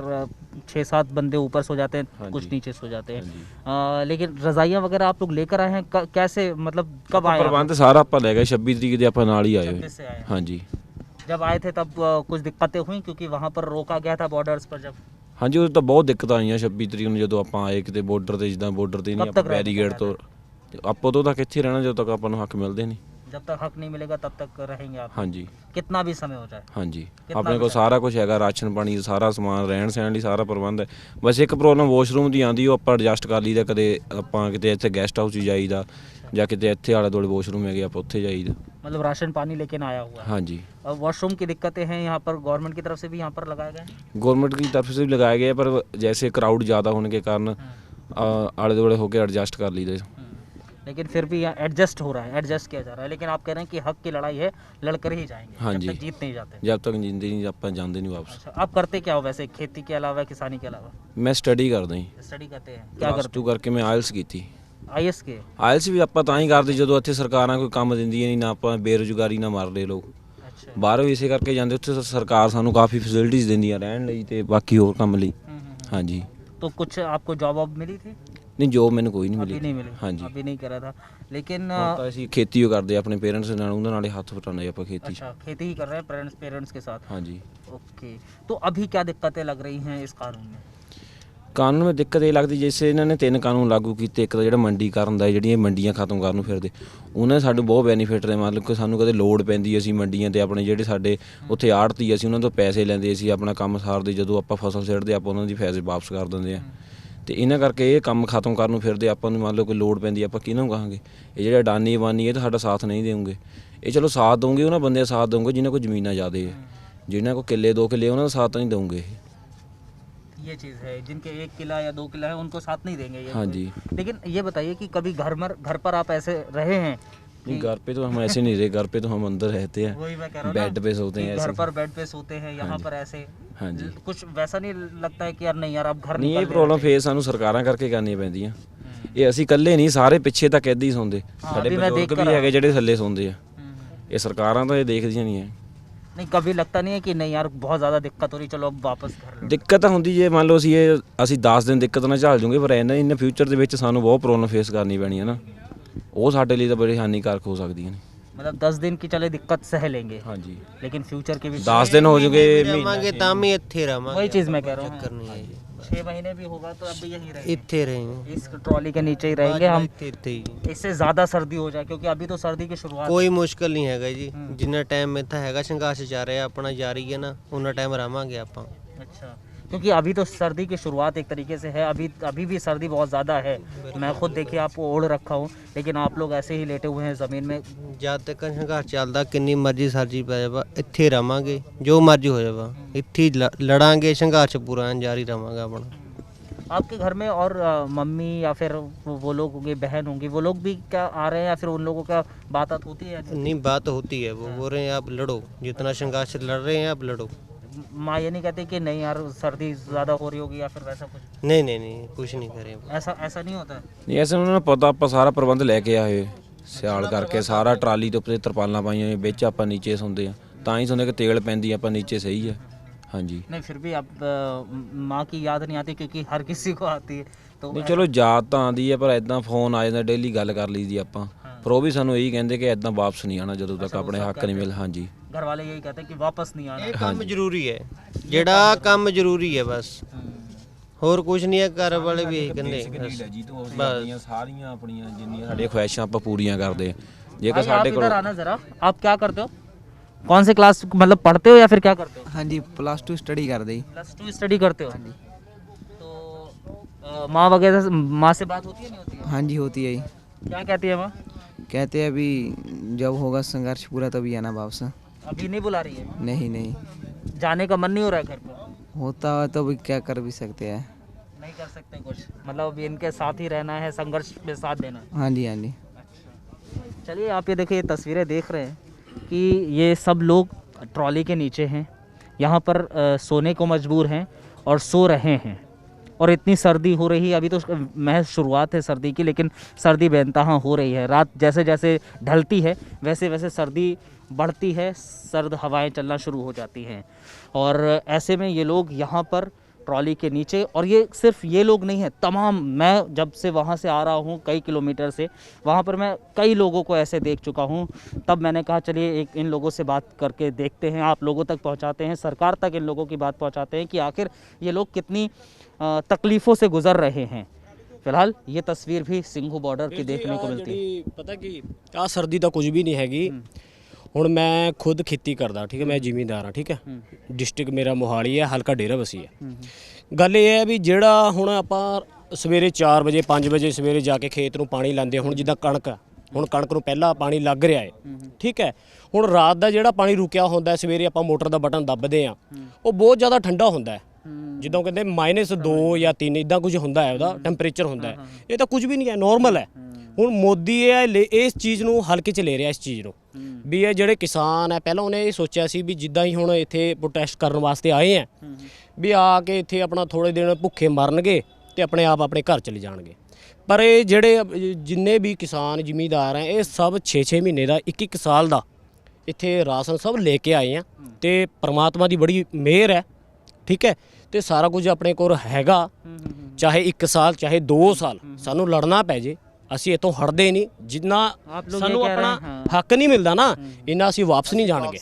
6-7 बंदे ऊपर सो जाते हैं, कुछ नीचे सो जाते हैं। लेकिन रजाइयाँ वगैरह आप लोग लेकर आए हैं, कैसे मतलब कब आए? ਪ੍ਰਬੰਧ ਸਾਰਾ ਆਪਾਂ ਲੈ ਗਏ, 26 ਤਰੀਕ ਦੇ ਆਪਾਂ ਨਾਲ ਹੀ ਆਏ ਹੋਏ। 26 से आए हैं। ਹਾਂਜੀ जब आए थे तब कुछ दिक्कतें हुई, क्योंकि वहाँ पर रोका गया था बॉर्डर्स पर जब? ਹਾਂਜੀ, ਉਹ ਤਾਂ ਬਹੁਤ ਦਿੱਕਤਾਂ ਆਈਆਂ 26 ਤਰੀਕ ਨੂੰ ਜਦੋਂ ਆਪਾਂ ਆਏ ਕਿਤੇ ਬਾਰਡਰ ਤੇ, ਜਿੱਦਾਂ ਬਾਰਡਰ ਤੇ ਨਹੀਂ ਕਬ ਆਪਾਂ ਤੱਕ ਰਹਿਣਾ ਬੈਰੀਗੇਡ ਤੋਂ ਆਪਾਂ ਤੋਂ ਤਾਂ ਕਿੱਥੇ ਰਹਿਣਾ ਜਦੋਂ ਤੱਕ ਆਪਾਂ ਨੂੰ ਹੱਕ ਮਿਲਦੇ ਨਹੀਂ। जब तक हक नहीं मिलेगा तब तक रहेंगे आप, ਹਾਂਜੀ कितना भी समय हो जाए? ਹਾਂਜੀ, ਕਿੰਨਾ ਆਪਣੇ ਕੋਲ ਕੁ ਸਾਰਾ ਕੁਝ ਹੈਗਾ, ਰਾਸ਼ਨ ਪਾਣੀ ਦਾ ਸਾਰਾ ਸਮਾਨ, ਰਹਿਣ ਸਹਿਣ ਲਈ ਸਾਰਾ ਪ੍ਰਬੰਧ ਹੈ। ਬਸ ਇੱਕ ਪ੍ਰੋਬਲਮ ਵਾਸ਼ਰੂਮ ਦੀ ਆਉਂਦੀ, ਉਹ ਆਪਾਂ ਐਡਜਸਟ ਕਰ ਲਈਦਾ। ਕਦੇ ਆਪਾਂ ਕਿਤੇ ਇੱਥੇ ਗੈਸਟ ਹਾਊਸ 'ਚ ਜਾਈਦਾ ਜਾਂ ਕਿਤੇ ਇੱਥੇ ਆਲੇ ਦੁਆਲੇ ਵਾਸ਼ਰੂਮ ਹੈਗੇ, ਆਪਾਂ ਉੱਥੇ ਜਾਈਦਾ। मतलब राशन पानी लेके आया हुआ है। ਹਾਂਜੀ, वॉशरूम की दिक्कतें हैं यहाँ पर, गवर्नमेंट की तरफ से भी यहाँ पर लगाए गए हैं? गवर्नमेंट की तरफ से भी लगाए गए, पर जैसे क्राउड ज़्यादा होने के कारण आले दुआले होकर एडजस्ट कर लीजिए। लेकिन फिर भी यहाँ एडजस्ट हो रहा है, एडजस्ट किया जा रहा है। लेकिन आप कह रहे हैं कि हक की लड़ाई है, लड़कर ही जाएंगे, हाँ जब जी। तक जीत नहीं जाते। जब तक जिंदगी नहीं ਆਪਾਂ ਜਾਂਦੇ नहीं वापस। अच्छा, आप करते क्या हो वैसे, खेती के अलावा, किसानी के अलावा? मैं स्टडी करਦਾ ਜੀ, स्टडी करते हैं, क्या प्लस करते 2 ਕਰਕੇ ਮੈਂ ਆਇਲਸ ਕੀਤੀ। हैं? IS के? ਆਇਲਸ ਵੀ ਆਪਾਂ ਤਾਂ ਹੀ ਕਰਦੇ ਜਦੋਂ ਇੱਥੇ ਸਰਕਾਰਾਂ ਕੋਈ ਕੰਮ ਦਿੰਦੀਆਂ ਨਹੀਂ, ਨਾ ਆਪਾਂ ਬੇਰੁਜ਼ਗਾਰੀ ਨਾ ਮਰਦੇ ਲੋਕ। अच्छा, ਬਾਹਰੋਂ ਇਸੇ ਕਰਕੇ ਜਾਂਦੇ, ਉੱਥੇ ਸਰਕਾਰ ਸਾਨੂੰ ਕਾਫੀ ਫੈਸਿਲਿਟੀਜ਼ ਦਿੰਦੀਆਂ ਰਹਿਣ ਲਈ ਤੇ ਬਾਕੀ ਹੋਰ ਕੰਮ ਲਈ। ਹਾਂਜੀ, तो कुछ आपको जॉब वॉब मिली थी? ਨਹੀਂ ਜੋਬ ਮੈਨੂੰ ਕੋਈ ਨਹੀਂ अभी ਮਿਲੀ। नहीं मिली? ਹਾਂਜੀ, अभी नहीं करा था, लेकिन ਹੁਣ ਤਾਂ ਅਸੀਂ ਖੇਤੀ ਓ ਕਰਦੇ ਆਪਣੇ ਪੇਰੈਂਟਸ ਨਾਲ, ਉਹਨਾਂ ਨਾਲ ਹੀ ਹੱਥ ਵਟਾਉਂਦੇ ਆਪਾਂ ਖੇਤੀ 'ਚ। अच्छा, खेती ही कर रहे हैं पेरेंट्स के साथ? ਹਾਂਜੀ, ओके, तो अभी क्या दिक्कतें लग रही हैं इस कानून में? ਕਾਨੂੰਨ ਵਿੱਚ ਦਿੱਕਤ ਇਹ ਲੱਗਦੀ ਜੈਸੇ ਇਹਨਾਂ ਨੇ 3 ਕਾਨੂੰਨ ਲਾਗੂ ਕੀਤੇ। ਇੱਕ ਤਾਂ ਜਿਹੜਾ ਮੰਡੀਕਰਨ ਦਾ, ਜਿਹੜੀਆਂ ਮੰਡੀਆਂ ਖਤਮ ਕਰਨ ਨੂੰ ਫਿਰਦੇ, ਉਹਨਾਂ ਨੇ ਸਾਨੂੰ ਬਹੁਤ ਬੈਨੀਫਿਟ ਨੇ। ਮਤਲਬ ਕਿ ਸਾਨੂੰ ਕਦੇ ਲੋੜ ਪੈਂਦੀ ਅਸੀਂ ਮੰਡੀਆਂ ਤੇ ਆਪਣੇ ਜਿਹੜੇ ਸਾਡੇ ਉੱਥੇ ਆੜ੍ਹਤੀ ਅਸੀਂ ਉਹਨਾਂ ਤੋਂ ਪੈਸੇ ਲੈਂਦੇ, ਅਸੀਂ ਆਪਣਾ ਕੰਮ ਸਾਰਦੇ, ਜਦੋਂ ਆਪਾਂ ਫਸਲ ਸਿੱਟਦੇ ਆਪਾਂ ਉਹਨਾਂ ਦੀ ਪੈਸੇ ਵਾਪਸ ਕਰ ਦਿੰਦੇ ਆ। ਤੇ ਇਹਨਾਂ ਕਰਕੇ ਇਹ ਕੰਮ ਖਤਮ ਕਰਨ ਨੂੰ ਫਿਰਦੇ। ਆਪਾਂ ਨੂੰ ਮੰਨ ਲਓ ਕੋਈ ਲੋੜ ਪੈਂਦੀ ਆਪਾਂ ਕਿਹਨੂੰ ਕਹਾਂਗੇ? ਇਹ ਜਿਹੜੇ ਅਡਾਨੀ ਅਬਾਨੀ ਇਹ ਤਾਂ ਸਾਡਾ ਸਾਥ ਨਹੀਂ ਦੇਣਗੇ। ਇਹ ਚਲੋ ਸਾਥ ਦਊਂਗੇ ਉਹਨਾਂ ਬੰਦਿਆਂ ਦਾ ਸਾਥ ਦਊਂਗੇ ਜਿਨ੍ਹਾਂ ਕੋਲ ਜ਼ਮੀਨਾਂ ਜ਼ਿਆਦਾ ਹੈ, ਜਿਨ੍ਹਾਂ ਕੋਲ ਕਿੱਲੇ 2 ਕਿੱਲੇ ਉਹਨਾਂ ਦਾ ਸਾਥ नहीं ਦਊਂਗੇ। ये चीज़ है, जिनके 1 किला या 2 किला है उनको साथ नहीं देंगे ये। हाँ जी। लेकिन ये बताइए कि कभी घर पर आप ऐसे रहे हैं? नहीं, घर पे तो हम ऐसे नहीं रहे, घर पे तो हम अंदर रहते हैं, वही मैं कह रहा हूँ बेड पे सोते हैं घर ऐसे। पर बेड पे सोते हैं, यहाँ पर ऐसे। हाँ जी। कुछ वैसा नहीं लगता है कि यार नहीं यार अब घर नहीं, ये प्रॉब्लम फेस ਸਾਨੂੰ ਸਰਕਾਰਾਂ ਕਰਕੇ ਕਰਨੀਆਂ ਪੈਂਦੀਆਂ। ਇਹ ਅਸੀਂ ਇਕੱਲੇ ਨਹੀਂ, ਸਾਰੇ ਪਿੱਛੇ ਤੱਕ ਇੱਦਾਂ ਹੀ ਸੌਂਦੇ। ਸਾਡੇ ਬਜ਼ੁਰਗ ਵੀ ਹੈਗੇ ਜਿਹੜੇ ਥੱਲੇ ਸੌਂਦੇ ਆ। ਇਹ ਸਰਕਾਰਾਂ ਤਾਂ ਇਹ ਦੇਖਦੀਆਂ ਨਹੀਂ ਹੈ। नहीं, कभी लगता नहीं है कि नहीं यार बहुत ज़्यादा दिक्कत हो रही, चलो अब वापस घर लौटो। ਦਿੱਕਤ ਤਾਂ ਹੁੰਦੀ ਜੇ ਮੰਨ ਲਓ ਅਸੀਂ 10 ਦਿਨ ਦਿੱਕਤ ਨਾਲ ਝੱਲ ਜੂਗੇ, ਪਰ ਇਨ ਫਿਊਚਰ ਦੇ ਵਿੱਚ ਸਾਨੂੰ ਬਹੁਤ ਪ੍ਰੋਬਲਮ ਫੇਸ ਕਰਨੀ ਪੈਣੀ ਹੈ ਨਾ। ਉਹ ਸਾਡੇ ਲਈ ਤਾਂ ਬੜੀ ਹਾਨੀਕਾਰਕ ਹੋ ਸਕਦੀਆਂ ਨੇ। मतलब 10 दिन की चले दिक्कत सह लेंगे, हाँ जी। लेकिन फ्यूचर के भी 10 दिन हो चुके, ਰਵਾਂਗੇ ਤਾਂ ਵੀ ਇੱਥੇ ਰਵਾਂਗੇ। वही चीज़ मैं कह रहा हूँ। ਚੱਕਰ ਨਹੀਂ ਹੈ ਜੀ, 6 महीने भी होगा तो अब भी यहीं रहेंगे, ਇੱਥੇ रहेंगे, इस ट्रॉली के नीचे ही रहेंगे हम। ਇੱਥੇ ਹੀ। इससे ज़्यादा सर्दी हो जाए, क्योंकि अभी तो सर्दी की शुरुआत। ਕੋਈ ਮੁਸ਼ਕਲ ਨਹੀਂ ਹੈਗਾ ਜੀ, ਜਿੰਨਾ ਟਾਈਮ ਇੱਥੇ ਹੈਗਾ ਸੰਘਰਸ਼ ਚੱਲ ਰਿਹਾ ਆਪਣਾ ਜਾਰੀ ਹੈ ਨਾ, ਉਹਨਾਂ ਟਾਈਮ ਰਵਾਂਗੇ ਆਪਾਂ। अच्छा, क्योंकि अभी तो सर्दी की शुरुआत एक तरीके से है, अभी भी सर्दी बहुत ज़्यादा है। मैं खुद देखिए आपको ओढ़ रखा हूँ, लेकिन आप लोग ऐसे ही लेटे हुए हैं ज़मीन में। ਜਦ ਤੱਕ ਸੰਘਰਸ਼ ਚੱਲਦਾ ਕਿੰਨੀ ਮਰਜ਼ੀ ਸਰਜੀ ਪੈ ਜਾਵਾ, ਇੱਥੇ ਰਵਾਂਗੇ, ਜੋ ਮਰਜ਼ੀ ਹੋ ਜਾਵਾ, ਇੱਥੇ ਹੀ ਲੜਾਂਗੇ, ਸੰਘਰਸ਼ ਪੂਰਾ ਜਾਰੀ ਰਵਾਂਗਾ ਆਪਣਾ। आपके घर में और मम्मी या फिर वो लोग होंगे, बहन होंगी, वो लोग भी क्या आ रहे हैं या फिर उन लोगों का बात होती है? नहीं, बात होती है, वो बोल रहे हैं आप लड़ो, जितना संघर्ष लड़ रहे हैं आप लड़ो। माँ ये नहीं कहती कि नहीं यार सर्दी ज़्यादा हो रही होगी या फिर वैसा कुछ? नहीं नहीं नहीं, कुछ नहीं करें। ऐसा नहीं होता है? ਨਹੀਂ ਐਸੇ ਉਹਨਾਂ ਨੂੰ ਪਤਾ ਆਪਾਂ ਸਾਰਾ ਪ੍ਰਬੰਧ ਲੈ ਕੇ ਆਏ, ਸਿਆਲ ਕਰਕੇ ਸਾਰਾ ਟਰਾਲੀ ਦੇ ਉੱਤੇ ਤਰਪਾਲਾਂ ਪਾਈਆਂ ਹੋਈਆਂ, ਵਿੱਚ ਆਪਾਂ ਨੀਚੇ ਸੌਂਦੇ ਆ, ਤਾਂ ਹੀ ਸੌਂਦੇ ਕਿ ਤੇਲ ਪੈਂਦੀ ਆਪਾਂ ਨੀਚੇ ਸਹੀ ਹੈ। हाँ जी। नहीं, फिर भी अब माँ की याद नहीं आती, क्योंकि हर किसी को आती है तो। ਨਹੀਂ ਚਲੋ ਯਾਦ ਤਾਂ ਆਉਂਦੀ ਹੈ, ਪਰ ਇਦਾਂ ਫੋਨ ਆ ਜਾਂਦਾ, ਡੇਲੀ ਗੱਲ ਕਰ ਲਈਦੀ ਆਪਾਂ। ਪਰ ਉਹ ਵੀ ਸਾਨੂੰ ਇਹੀ ਕਹਿੰਦੇ ਕਿ ਇਦਾਂ ਵਾਪਸ ਨਹੀਂ ਆਉਣਾ ਜਦੋਂ ਤੱਕ ਆਪਣੇ ਹੱਕ ਨਹੀਂ ਮਿਲ। ਹਾਂਜੀ, घर वाले यही कहते हैं कि वापस नहीं आना। ਇਹ ਕੰਮ ਜ਼ਰੂਰੀ ਹੈ, ਜਿਹੜਾ ਕੰਮ ਜ਼ਰੂਰੀ ਹੈ ਬਸ, ਹੋਰ ਕੁਝ ਨਹੀਂ ਹੈ। ਘਰ ਵਾਲੇ ਵੀ ਇਹੀ ਕਹਿੰਦੇ ਬਸ ਸਾਰੀਆਂ ਆਪਣੀਆਂ ਜਿੰਨੀਆਂ ਸਾਡੀਆਂ ਖੁਆਇਸ਼ਾਂ ਆਪਾਂ ਪੂਰੀਆਂ ਕਰਦੇ ਆ। ਜੇਕਰ भाई, ਸਾਡੇ आप ਕੋਲ इधर आना जरा। आप क्या करते हो? कौन से क्लास मतलब पढ़ते हो या फिर क्या करते हो? हाँ जी, +2 स्टडी कर दी। +2 स्टडी करते हो? तो माँ वगैरह माँ से बात होती है नहीं होती है? हाँ जी, होती है जी। क्या कहती है माँ? कहते हैं अभी जब होगा संघर्ष पूरा तभी आना वापस। अभी नहीं बुला रही है? नहीं नहीं, जाने का मन नहीं हो रहा है घर पे? होता है तो अभी क्या कर भी सकते हैं। नहीं कर सकते कुछ, मतलब अभी इनके साथ ही रहना है, संघर्ष में साथ देना है। हाँ जी, हाँ जी। चलिए, आप ये देखिए, ये तस्वीरें देख रहे हैं कि ये सब लोग ट्रॉली के नीचे हैं, यहाँ पर सोने को मजबूर हैं और सो रहे हैं। और इतनी सर्दी हो रही है, अभी तो महज शुरुआत है सर्दी की, लेकिन सर्दी बेनतहा हो रही है। रात जैसे जैसे ढलती है वैसे वैसे सर्दी बढ़ती है, सर्द हवाएं चलना शुरू हो जाती हैं। और ऐसे में ये लोग यहाँ पर ट्रॉली के नीचे, और ये सिर्फ ये लोग नहीं हैं, तमाम, मैं जब से वहाँ से आ रहा हूँ कई किलोमीटर से, वहाँ पर मैं कई लोगों को ऐसे देख चुका हूँ। तब मैंने कहा चलिए एक इन लोगों से बात करके देखते हैं, आप लोगों तक पहुँचाते हैं, सरकार तक इन लोगों की बात पहुँचाते हैं कि आखिर ये लोग कितनी तकलीफ़ों से गुज़र रहे हैं। फिलहाल ये तस्वीर भी सिंघू बॉर्डर की देखने को मिलती है। ਪਤਾ ਕੀ ਆ ਸਰਦੀ ਤਾਂ ਕੁਝ ਵੀ ਨਹੀਂ ਹੈਗੀ। ਹੁਣ ਮੈਂ ਖੁਦ ਖੇਤੀ ਕਰਦਾ, ਠੀਕ ਹੈ, ਮੈਂ ਜ਼ਿਮੀਂਦਾਰ ਹਾਂ, ਠੀਕ ਹੈ। ਡਿਸਟ੍ਰਿਕਟ ਮੇਰਾ ਮੋਹਾਲੀ ਹੈ, ਹਲਕਾ ਡੇਰਾਬੱਸੀ ਹੈ। ਗੱਲ ਇਹ ਹੈ ਵੀ ਜਿਹੜਾ ਹੁਣ ਆਪਾਂ ਸਵੇਰੇ 4 ਵਜੇ 5 ਵਜੇ ਸਵੇਰੇ ਜਾ ਕੇ ਖੇਤ ਨੂੰ ਪਾਣੀ ਲਾਉਂਦੇ, ਹੁਣ ਜਿੱਦਾਂ ਕਣਕ ਆ, ਹੁਣ ਕਣਕ ਨੂੰ ਪਹਿਲਾਂ ਪਾਣੀ ਲੱਗ ਰਿਹਾ ਹੈ, ਠੀਕ ਹੈ। ਹੁਣ ਰਾਤ ਦਾ ਜਿਹੜਾ ਪਾਣੀ ਰੁਕਿਆ ਹੁੰਦਾ, ਸਵੇਰੇ ਆਪਾਂ ਮੋਟਰ ਦਾ ਬਟਨ ਦੱਬਦੇ ਆ, ਉਹ ਬਹੁਤ ਜ਼ਿਆਦਾ ਠੰਡਾ ਹੁੰਦਾ ਹੈ, ਜਿੱਦਾਂ ਕਹਿੰਦੇ -2 ਜਾਂ 3 ਇਦਾਂ ਕੁਝ ਹੁੰਦਾ ਹੈ, ਉਹਦਾ ਟੈਂਪਰੇਚਰ ਹੁੰਦਾ ਹੈ। ਇਹ ਤਾਂ ਕੁਝ ਵੀ ਨਹੀਂ ਹੈ, ਨੋਰਮਲ ਹੈ। ਹੁਣ ਮੋਦੀ ਇਸ ਚੀਜ਼ ਨੂੰ ਹਲਕੇ 'ਚ ਲੈ ਰਿਹਾ, ਇਸ ਚੀਜ਼ ਨੂੰ ਵੀ ਇਹ ਜਿਹੜੇ ਕਿਸਾਨ ਹੈ, ਪਹਿਲਾਂ ਉਹਨੇ ਇਹ ਸੋਚਿਆ ਸੀ ਵੀ ਜਿੱਦਾਂ ਹੀ ਹੁਣ ਇੱਥੇ ਪ੍ਰੋਟੈਸਟ ਕਰਨ ਵਾਸਤੇ ਆਏ ਆ, ਵੀ ਆ ਕੇ ਇੱਥੇ ਆਪਣਾ ਥੋੜ੍ਹੇ ਦਿਨ ਭੁੱਖੇ ਮਰਨਗੇ ਤੇ ਆਪਣੇ ਆਪ ਆਪਣੇ ਘਰ ਚਲੇ ਜਾਣਗੇ। ਪਰ ਇਹ ਜਿਹੜੇ ਜਿੰਨੇ ਵੀ ਕਿਸਾਨ ਜ਼ਿਮੀਂਦਾਰ ਹੈ, ਇਹ ਸਭ 6-6 ਮਹੀਨੇ ਦਾ, 1-1 ਸਾਲ ਦਾ ਇੱਥੇ ਰਾਸ਼ਨ ਸਭ ਲੈ ਕੇ ਆਏ ਆ, ਤੇ ਪ੍ਰਮਾਤਮਾ ਦੀ ਬੜੀ ਮਿਹਰ ਹੈ, ਠੀਕ ਹੈ। ਤੇ ਸਾਰਾ ਕੁਝ ਆਪਣੇ ਕੋਲ ਹੈਗਾ, ਚਾਹੇ 1 ਸਾਲ ਚਾਹੇ 2 ਸਾਲ ਸਾਨੂੰ ਲੜਨਾ ਪੈ ਜੇ, ਅਸੀਂ ਇੱਥੋਂ ਹਟਦੇ ਨਹੀਂ। ਜਿੰਨਾ ਸਾਨੂੰ ਆਪਣਾ ਹੱਕ ਨਹੀਂ ਮਿਲਦਾ ਨਾ, ਇੰਨਾ ਅਸੀਂ ਵਾਪਸ ਨਹੀਂ ਜਾਣਗੇ।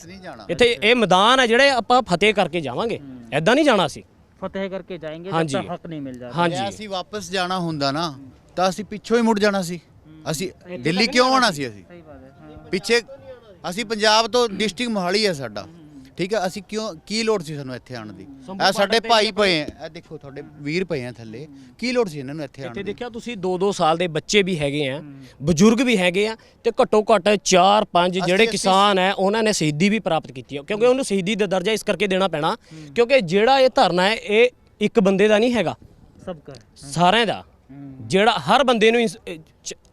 ਇੱਥੇ ਇਹ ਮੈਦਾਨ ਹੈ ਜਿਹੜੇ ਆਪਾਂ ਫਤਿਹ ਕਰਕੇ ਜਾਵਾਂਗੇ, ਐਦਾਂ ਨਹੀਂ ਜਾਣਾ ਸੀ। ਫਤਿਹ ਕਰਕੇ ਜਾएंगे हाँ जब जी। तक हक नहीं मिल जाता। हाँ ਜੇ जी ਅਸੀਂ ਵਾਪਸ ਜਾਣਾ ਹੁੰਦਾ ਨਾ ਤਾਂ ਅਸੀਂ ਪਿੱਛੋਂ ਹੀ ਮੁੜ ਜਾਣਾ ਸੀ। ਅਸੀਂ ਦਿੱਲੀ ਕਿਉਂ ਆਉਣਾ ਸੀ? ਅਸੀਂ सही बात है। हाँ। ਪਿੱਛੇ ਅਸੀਂ ਪੰਜਾਬ ਤੋਂ ਡਿਸਟ੍ਰਿਕਟ ਮੋਹਾਲੀ ਹੈ ਸਾਡਾ, ਠੀਕ ਹੈ। ਅਸੀਂ ਕਿਉਂ, ਕੀ ਲੋੜ ਸੀ ਸਾਨੂੰ ਇੱਥੇ ਆਉਣ ਦੀ? ਇਹ ਸਾਡੇ ਭਾਈ ਪਏ ਆ, ਇਹ ਦੇਖੋ ਤੁਹਾਡੇ ਵੀਰ ਪਏ ਆ ਥੱਲੇ, ਕੀ ਲੋੜ ਸੀ ਇਹਨਾਂ ਨੂੰ ਇੱਥੇ ਆਉਣ ਇੱਥੇ ਦੀ? ਦੇਖਿਆ ਤੁਸੀਂ 2-2 ਸਾਲ ਦੇ ਬੱਚੇ ਵੀ ਹੈਗੇ ਆ, ਬਜ਼ੁਰਗ ਵੀ ਹੈਗੇ ਆ, ਤੇ ਘੱਟੋ ਘੱਟ 4-5 ਜਿਹੜੇ ਕਿਸਾਨ ਹੈ ਉਹਨਾਂ ਨੇ ਸ਼ਹੀਦੀ ਵੀ ਪ੍ਰਾਪਤ ਕੀਤੀ ਹੈ, ਕਿਉਂਕਿ ਉਹਨੂੰ ਸ਼ਹੀਦੀ ਦਾ ਦਰਜਾ ਇਸ ਕਰਕੇ ਦੇਣਾ ਪੈਣਾ ਕਿਉਂਕਿ ਜਿਹੜਾ ਇਹ ਧਰਨਾ ਹੈ ਇਹ ਇੱਕ ਬੰਦੇ ਦਾ ਨਹੀਂ ਹੈਗਾ, सबका है। ਸਾਰਿਆਂ ਦਾ। ਜਿਹੜਾ ਹਰ ਬੰਦੇ ਨੂੰ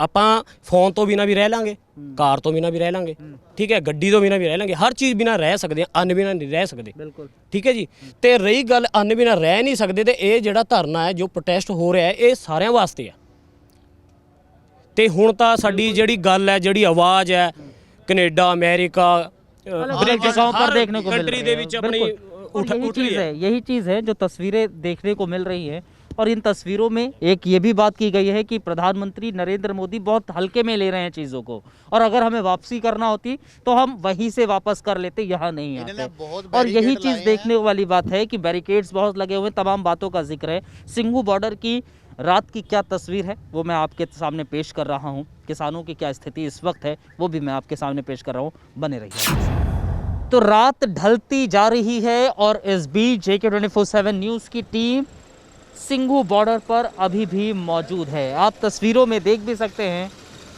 ਆਪਾਂ ਫੋਨ ਤੋਂ ਬਿਨਾ ਵੀ ਰਹਿ ਲਾਂਗੇ, ਕਾਰ ਤੋਂ ਬਿਨਾ ਵੀ ਰਹਿ ਲਾਂਗੇ, ਠੀਕ ਹੈ, ਗੱਡੀ ਤੋਂ ਬਿਨਾ ਵੀ ਰਹਿ ਲਾਂਗੇ, ਹਰ ਚੀਜ਼ ਬਿਨਾ ਰਹਿ ਸਕਦੇ ਆ, ਅੰਨ ਬਿਨਾ ਨਹੀਂ ਰਹਿ ਸਕਦੇ, बिल्कुल। ਠੀਕ ਹੈ ਜੀ। ਤੇ ਰਹੀ ਗੱਲ ਅੰਨ ਬਿਨਾ ਰਹਿ ਨਹੀਂ ਸਕਦੇ, ਤੇ ਇਹ ਜਿਹੜਾ ਧਰਨਾ ਹੈ ਜੋ ਪ੍ਰੋਟੈਸਟ ਹੋ ਰਿਹਾ ਹੈ ਇਹ ਸਾਰਿਆਂ ਵਾਸਤੇ ਹੈ। ਤੇ ਹੁਣ ਤਾਂ ਸਾਡੀ ਜਿਹੜੀ ਗੱਲ ਹੈ, ਜਿਹੜੀ ਆਵਾਜ਼ ਹੈ, ਕੈਨੇਡਾ, अमेरिका, अलग जगहों पर देखने को मिल कंट्री रही ਦੇ है। ਵਿੱਚ ਆਪਣੀ बिल्कुल। और यही उठ रही चीज़ है, यही चीज़ है जो तस्वीरें देखने को मिल रही है। और इन तस्वीरों में एक ये भी बात की गई है कि प्रधानमंत्री नरेंद्र मोदी बहुत हल्के में ले रहे हैं चीज़ों को, और अगर हमें वापसी करना होती तो हम वहीं से वापस कर लेते, यहाँ नहीं आते। और यही चीज़ देखने वाली बात है कि बैरिकेड्स बहुत लगे हुए, तमाम बातों का जिक्र है। सिंघू बॉर्डर की रात की क्या तस्वीर है वो मैं आपके सामने पेश कर रहा हूँ। किसानों की क्या स्थिति इस वक्त है वो भी मैं आपके सामने पेश कर रहा हूँ, बने रहिए। तो रात ढलती जा रही है और इस बीच JK 24/7 न्यूज़ की टीम सिंघू बॉर्डर पर अभी भी मौजूद है। आप तस्वीरों में देख भी सकते हैं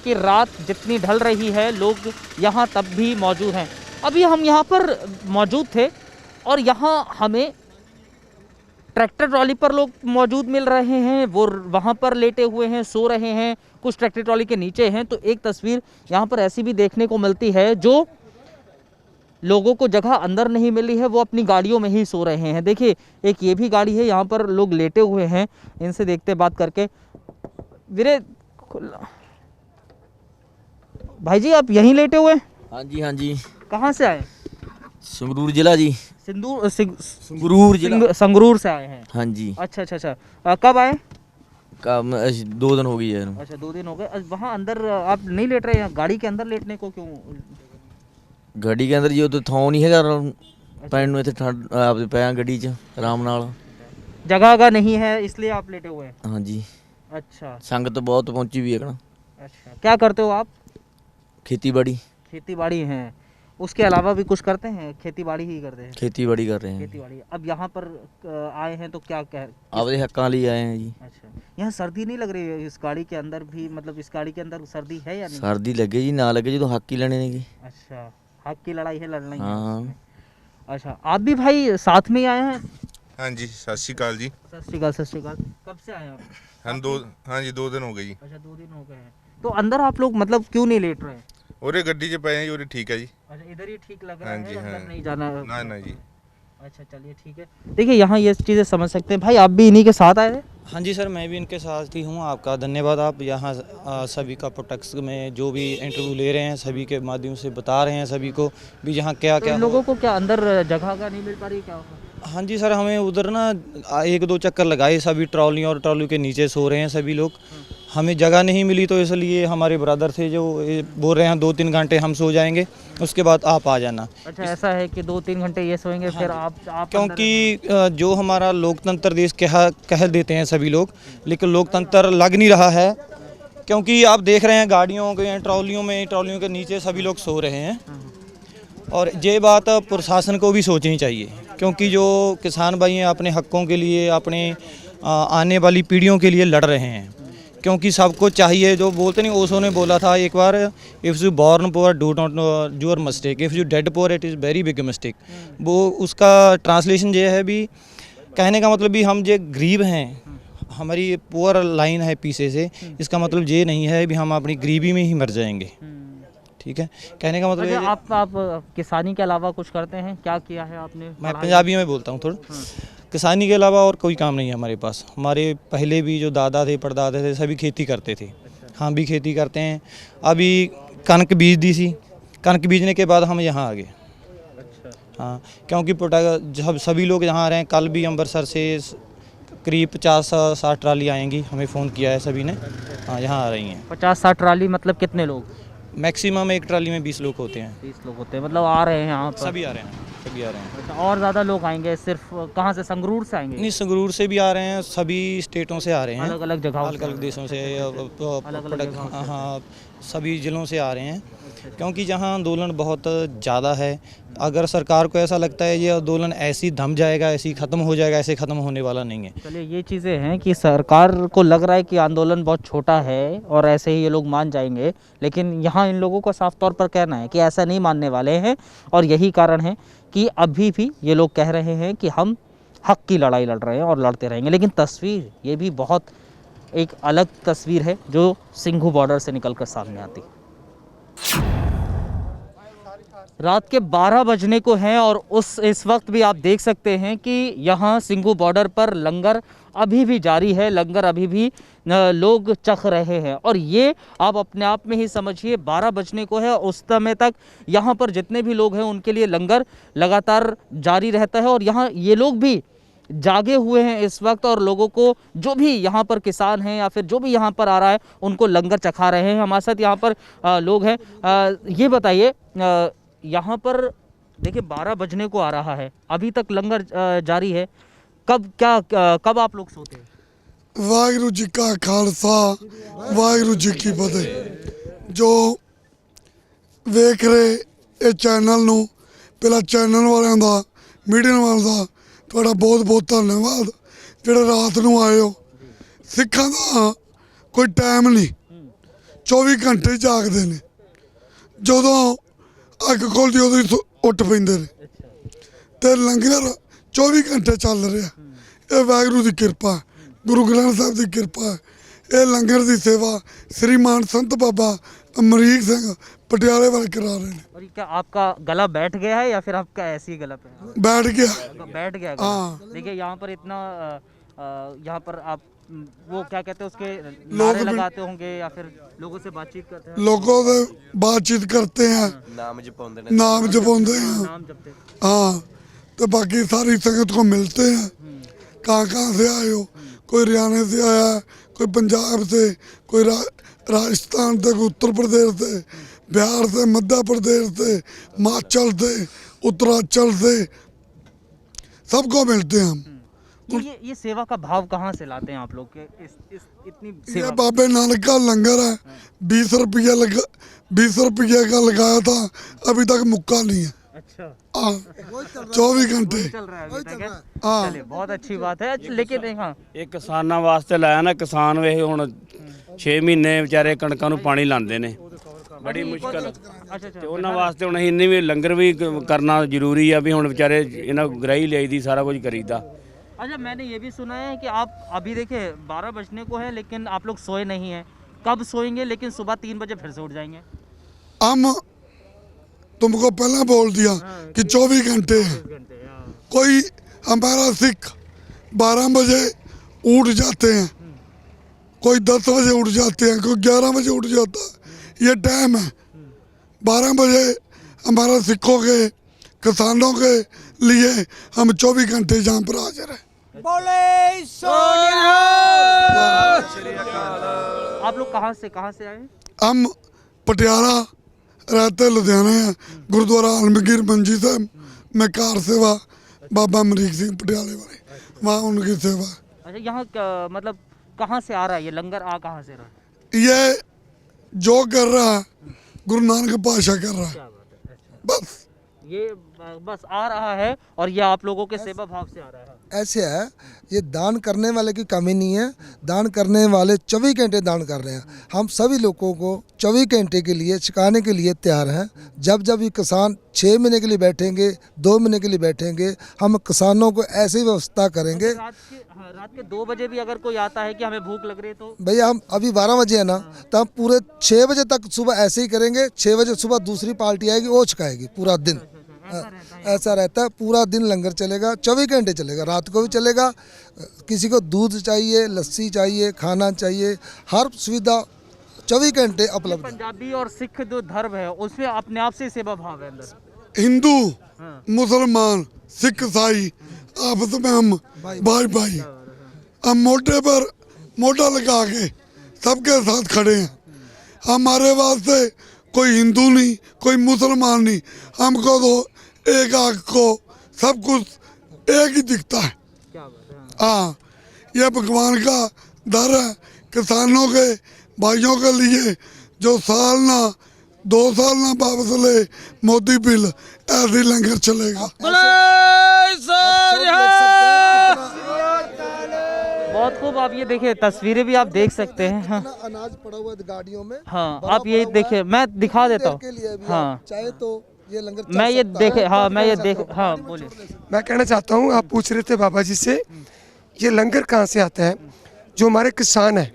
कि रात जितनी ढल रही है लोग यहाँ तब भी मौजूद हैं। अभी हम यहाँ पर मौजूद थे और यहाँ हमें ट्रैक्टर ट्रॉली पर लोग मौजूद मिल रहे हैं, वो वहाँ पर लेटे हुए हैं, सो रहे हैं, कुछ ट्रैक्टर ट्रॉली के नीचे हैं। तो एक तस्वीर यहाँ पर ऐसी भी देखने को मिलती है, जो लोगों को जगह अंदर नहीं मिली है, वो अपनी गाड़ियों में ही सो रहे हैं। देखिए एक ये भी गाड़ी है, यहाँ पर लोग लेटे हुए हैं, इनसे देखते बात करके। वीरे भाई जी आप यहीं लेटे हुए? हाँ जी हाँ जी। कहाँ से आए? संगरूर जिला जी। संगरूर जिला, संगरूर से आए हैं? हाँ जी। अच्छा अच्छा अच्छा। कब आए? 2 दिन हो गई है। अच्छा 2 दिन हो गए। वहाँ अंदर आप नहीं लेट रहे हैं, गाड़ी के अंदर लेटने को क्यों? ਗੱਡੀ के अंदर जी तो थां नहीं हैगा पैन ਨੂੰ ਇੱਥੇ ਠੰਡ ਆਪਦੇ ਪਿਆ ਗੱਡੀ 'ਚ ਆਰਾਮ ਨਾਲ। जगह नहीं है इसलिए आप लेटे हुए हैं? हाँ जी। अच्छा संगत बहुत पहुंची भी है ना। अच्छा। क्या करते हो आप? खेती बाड़ी। खेती बाड़ी है, उसके अलावा भी कुछ करते हैं? खेती बाड़ी ही करते हैं? खेती बाड़ी कर रहे हैं। खेती बाड़ी। अब यहाँ पर आए हैं तो क्या कह? आपदे हक्कां लिए आए हैं जी। अच्छा। यहाँ सर्दी नहीं लग रही है इस गाड़ी के अंदर भी? मतलब इस गाड़ी के अंदर सर्दी है या नहीं? सर्दी लगे जी ना लगे जो हक ही लेने ने। अच्छा हक की लड़ाई है, लड़ना ही है हाँ। इसमें। अच्छा आप भी भाई साथ में ही आए हैं? हाँ जी सत श्री अकाल जी। सत श्री अकाल, सत श्री अकाल। कब से आए आप? हम हाँ जी 2 दिन हो गए जी। अच्छा 2 दिन हो गए हैं। तो अंदर आप लोग मतलब क्यों नहीं लेट रहे? और गड्डी च पे हैं जी, और ठीक है जी। अच्छा इधर ही ठीक लग रहा हाँ है, जी, अंदर हाँ। नहीं जाना? ना ना जी। अच्छा चलिए ठीक है। देखिए यहाँ ये चीज़ें समझ सकते हैं। भाई आप भी इन्हीं के साथ आए थे? हाँ जी सर, मैं भी इनके साथ ही हूँ। आपका धन्यवाद, आप यहाँ सभी का प्रोटेक्ट में जो भी इंटरव्यू ले रहे हैं सभी के माध्यम से बता रहे हैं सभी को भी यहाँ क्या तो क्या इन लोगों को क्या अंदर जगह का नहीं मिल पा रही क्या? हाँ जी सर, हमें उधर ना 1-2 चक्कर लगाए, सभी ट्रॉली और ट्रॉली के नीचे सो रहे हैं सभी लोग। हमें जगह नहीं मिली तो इसलिए हमारे ब्रदर थे जो बोल रहे हैं 2-3 घंटे हम सो जाएंगे, उसके बाद आप आ जाना। अच्छा ऐसा है कि 2-3 घंटे ये सोएंगे फिर आप क्योंकि जो हमारा लोकतंत्र देश कह देते हैं सभी लोग, लेकिन लोकतंत्र लग नहीं रहा है, क्योंकि आप देख रहे हैं गाड़ियों के ट्रॉलियों के नीचे सभी लोग सो रहे हैं। और ये बात प्रशासन को भी सोचनी चाहिए, क्योंकि जो किसान भाई हैं अपने हकों के लिए, अपने आने वाली पीढ़ियों के लिए लड़ रहे हैं। क्योंकि सबको चाहिए, जो बोलते नहीं, ओशो ने बोला था एक बार, if you born poor do not your mistake, if you dead poor it is very big mistake. वो उसका ट्रांसलेशन ये है भी, कहने का मतलब भी हम जो गरीब हैं, हमारी पुअर लाइन है पीछे से, इसका मतलब ये नहीं है भी हम अपनी गरीबी में ही मर जाएंगे। ठीक है, कहने का मतलब अच्छा, आप किसानी के अलावा कुछ करते हैं? क्या किया है आपने? मैं पंजाबी में बोलता हूँ थोड़ा। किसानी के अलावा और कोई काम नहीं है हमारे पास। हमारे पहले भी जो दादा थे, परदादा थे, सभी खेती करते थे। हम भी खेती करते हैं। अभी कनक बीज दी थी, कनक बीजने के बाद हम यहाँ आ गए। हाँ, क्योंकि जब सभी लोग यहाँ आ रहे हैं, कल भी अमृतसर से करीब 50-60 ट्राली आएंगी, हमें फ़ोन किया है सभी ने। हाँ, यहाँ आ रही हैं 50-60 ट्राली। मतलब कितने लोग? मैक्सिमम एक ट्राली में 20 लोग होते हैं। 20 लोग होते हैं, मतलब आ रहे हैं यहाँ पर? सभी आ रहे हैं। सभी आ रहे हैं। अच्छा, और ज़्यादा लोग आएंगे? सिर्फ कहाँ से, संगरूर से आएंगे? नहीं, संगरूर से भी आ रहे हैं, सभी स्टेटों से आ रहे हैं, अलग अलग जगहों अलग अलग देशों से, हाँ, सभी ज़िलों से आ रहे हैं, क्योंकि जहाँ आंदोलन बहुत ज़्यादा है। अगर सरकार को ऐसा लगता है ये आंदोलन ऐसे ही थम जाएगा, ऐसे ही ख़त्म हो जाएगा, ऐसे ख़त्म होने वाला नहीं है। चलिए, ये चीज़ें हैं कि सरकार को लग रहा है कि आंदोलन बहुत छोटा है और ऐसे ही ये लोग मान जाएंगे, लेकिन यहाँ इन लोगों का साफ तौर पर कहना है कि ऐसा नहीं मानने वाले हैं। और यही कारण है कि अभी भी ये लोग कह रहे हैं कि हम हक की लड़ाई लड़ रहे हैं और लड़ते रहेंगे। लेकिन तस्वीर ये भी बहुत एक अलग तस्वीर है जो सिंघू बॉर्डर से निकल कर सामने आती है। रात के 12 बजने को हैं और इस वक्त भी आप देख सकते हैं कि यहाँ सिंघू बॉर्डर पर लंगर अभी भी जारी है, लंगर अभी भी लोग चख रहे हैं। और ये आप अपने आप में ही समझिए 12 बजने को है, उस समय तक यहाँ पर जितने भी लोग हैं उनके लिए लंगर लगातार जारी रहता है। और यहाँ ये लोग भी जागे हुए हैं इस वक्त और लोगों को, जो भी यहाँ पर किसान हैं या फिर जो भी यहाँ पर आ रहा है, उनको लंगर चखा रहे हैं। हमारे साथ यहाँ पर लोग हैं। ये बताइए, यहाँ पर देखिए 12 बजने को आ रहा है, अभी तक लंगर जारी है। कब आप लोग सोते हैं? वाहिगुरू जी का खालसा, वाहिगुरू जी की फतेह। जो वेख रहे ਇਹ ਚੈਨਲ ਨੂੰ, ਪਹਿਲਾਂ ਚੈਨਲ ਵਾਲਿਆਂ ਦਾ, ਮੀਡੀਆ ਵਾਲਿਆਂ ਦਾ ਤੁਹਾਡਾ ਬਹੁਤ ਬਹੁਤ ਧੰਨਵਾਦ ਜਿਹੜੇ ਰਾਤ ਨੂੰ ਆਏ ਹੋ। ਸਿੱਖਾਂ ਦਾ ਕੋਈ ਟਾਈਮ ਨਹੀਂ, 24 ਘੰਟੇ ਜਾਗਦੇ ਨੇ, ਜਦੋਂ ਅੱਗ ਖੁੱਲ੍ਹਦੀ ਉਦੋਂ ਹੀ ਉੱਠ ਪੈਂਦੇ ਨੇ ਤੇ ਲੰਗਰ 24 ਘੰਟੇ ਚੱਲ ਰਿਹਾ। ਇਹ ਵਾਹਿਗੁਰੂ ਦੀ ਕਿਰਪਾ, ਗੁਰੂ ਗ੍ਰੰਥ ਸਾਹਿਬ ਦੀ ਕਿਰਪਾ। ਇਹ ਲੰਗਰ ਦੀ ਸੇਵਾ श्रीमान संत बाबा अमरीक सिंह पटियाले वाले करा रहे हैं। और क्या आपका गला बैठ गया है या फिर आपका ऐसे ही गला पे बैठ गया? बैठ गया गला। हाँ। देखिए यहाँ पर इतना यहाँ पर आप वो क्या कहते हैं उसके नारे लगाते होंगे या फिर लोगों से बातचीत करते हैं? लोगों से बातचीत करते हैं, नाम जपाते हैं, हाँ। तो बाकी सारी संगत को मिलते हैं, कहाँ से आए हो। कोई हरियाणा से आया, कोई पंजाब से, कोई राजस्थान से, कोई उत्तर प्रदेश से, बिहार से, मध्य प्रदेश से, हिमाचल से, उत्तरांचल से, सबको मिलते हैं हम। ये सेवा का भाव कहाँ से लाते हैं आप लोग के इतनी सेवा? ये बाबे नानक का लंगर है, 20 रुपये का लगाया था, अभी तक मुक्का नहीं है। अच्छा, 24 घंटे चल रहा है अभी तक है? चलिए, बहुत अच्छी बात है। लेकिन हाँ, ਇਹ ਕਿਸਾਨਾਂ ਵਾਸਤੇ ਲਾਇਆ ਨਾ, ਕਿਸਾਨ ਵੇ ਹੁਣ 6 ਮਹੀਨੇ ਵਿਚਾਰੇ ਕਣਕਾਂ ਨੂੰ ਪਾਣੀ ਲਾਉਂਦੇ ਨੇ, ਬੜੀ ਮੁਸ਼ਕਲ। ਤੇ ਉਹਨਾਂ ਵਾਸਤੇ ਹੁਣ ਅਸੀਂ ਇੰਨੀ ਵੀ ਲੰਗਰ ਵੀ ਕਰਨਾ ਜ਼ਰੂਰੀ ਆ ਵੀ ਹੁਣ ਵਿਚਾਰੇ ਇਹਨਾਂ ਗ੍ਰਾਹੀ ਲਈ ਦੀ ਸਾਰਾ ਕੁਝ ਕਰੀਦਾ। अच्छा, मैंने ये भी सुना है कि आप अभी देखिए 12 बजने को है लेकिन आप लोग सोए नहीं हैं। कब सोएंगे? लेकिन सुबह 3 बजे फिर से उठ जाएंगे। हम तुमको पहले बोल दिया कि 24 घंटे हैं। कोई हमारा सिख 12 बजे उठ जाते हैं, कोई 10 बजे उठ जाते हैं, कोई 11 बजे उठ जाता है। ये टाइम है 12 बजे। हमारा सिखों के, किसानों के लिए हम 24 घंटे यहाँ पर हाजिर हैं। आप लोग कहाँ से आए? हम पटियाला रहते लुधियाने हैं, गुरुद्वारा आलमगीर मंजी साहब में कार सेवा बाबा अमरीक सिंह पटियाले वाले, वहाँ उनकी सेवा। अच्छा, यहाँ मतलब कहाँ से आ रहा है ये लंगर? कहाँ से रहा है? ये जो कर रहा है गुरु नानक पातशाह कर रहा है, बस ये बस आ रहा है और ये आप लोगों के सेवा भाव से आ रहा है। ऐसे है, ये दान करने वाले की कमी नहीं है, दान करने वाले 24 घंटे दान कर रहे हैं। हम सभी लोगों को 24 घंटे के लिए सिखाने के लिए तैयार हैं। जब ये किसान 6 महीने के लिए बैठेंगे, 2 महीने के लिए बैठेंगे, हम किसानों को ऐसी व्यवस्था करेंगे। रात के 2 बजे भी अगर कोई आता है कि हमें भूख लग रही है तो भैया हम अभी 12 बजे है ना, तो हम पूरे 6 बजे तक सुबह ऐसे ही करेंगे। 6 बजे सुबह दूसरी पार्टी आएगी, वो छकाएगी पूरा दिन। ऐसा रहता है, पूरा दिन लंगर चलेगा, 24 घंटे चलेगा, रात को भी चलेगा। किसी को दूध चाहिए, लस्सी चाहिए, खाना चाहिए, हर सुविधा 24 घंटे उपलब्ध है। पंजाबी और सिख जो धर्म है उसमें अपने आप से सेवा भाव है अंदर। हिंदू, मुसलमान, सिख, ईसाई आपस में हम भाई हम मोटे पर मोटा लगा के सबके साथ खड़े हैं। हमारे वास्ते कोई हिंदू नहीं, कोई मुसलमान नहीं, हमको तो एक आँख को सब कुछ एक ही दिखता है। हाँ, ये भगवान का दर है किसानों के भाइयों के लिए, जो साल ना 2 साल ना वापस ले मोदी बिल, ऐसे लंगर चलेगा। बहुत खूब। आप ये देखिए तस्वीरें भी आप देख सकते हैं। हाँ, अनाज पड़ा हुआ है गाड़ियों में। हाँ, आप ये देखिए, मैं दिखा देता हूँ। हाँ, चाहे तो ये लंगर मैं ये देखे, हाँ मैं ये देख, हाँ बोलिए। मैं कहना चाहता हूँ, आप पूछ रहे थे बाबा जी से ये लंगर कहाँ से आता है। जो हमारे किसान हैं,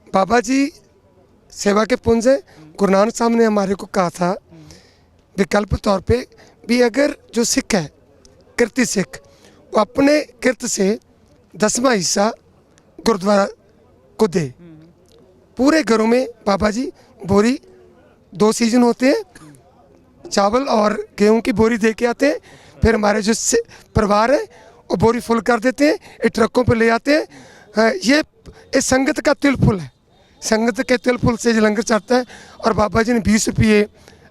बाबा जी सेवा के पुंज है। गुरु नानक साहब ने हमारे को कहा था विकल्प तौर पे भी, अगर जो सिख है कृति सिख, वो अपने कृत से 10वां हिस्सा गुरुद्वारा को दे। पूरे घरों में बाबा जी बोरी 2 सीजन होते हैं, चावल और गेहूं की बोरी दे के आते हैं। फिर हमारे जो परिवार है वो बोरी फुल कर देते हैं, ये ट्रकों पर ले आते हैं। ये इस संगत का तिलफुल है, संगत के तिलफुल से जो लंगर चढ़ता है। और बाबा जी ने 20 रुपये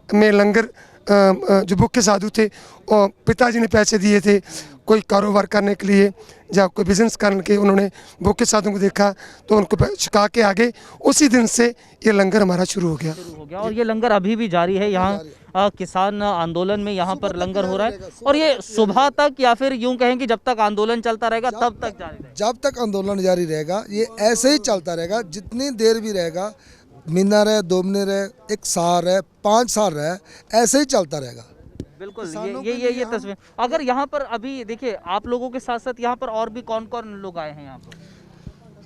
में लंगर, जो भूखे साधु थे और पिताजी ने पैसे दिए थे कोई कारोबार करने के लिए या कोई बिजनेस करने के, उन्होंने भूखे साधुओं को देखा तो उनको छुका के आगे, उसी दिन से ये लंगर हमारा शुरू हो गया। और ये लंगर अभी भी जारी है। यहाँ किसान आंदोलन में यहाँ पर लंगर हो रहा है, और ये सुबह तक, या फिर यूं कहें कि जब तक आंदोलन चलता रहेगा तब तक जारी रहेगा। जब तक आंदोलन जारी रहेगा ये ऐसे ही चलता रहेगा, जितनी देर भी रहेगा। महीना रहे, 2 महीने रहे, 1 साल रहे, 5 साल रहे, ऐसे ही चलता रहेगा। बिल्कुल। ये तस्वीर, अगर यहाँ पर अभी देखिए, आप लोगों के साथ साथ यहाँ पर और भी कौन कौन लोग आए हैं यहाँ पर?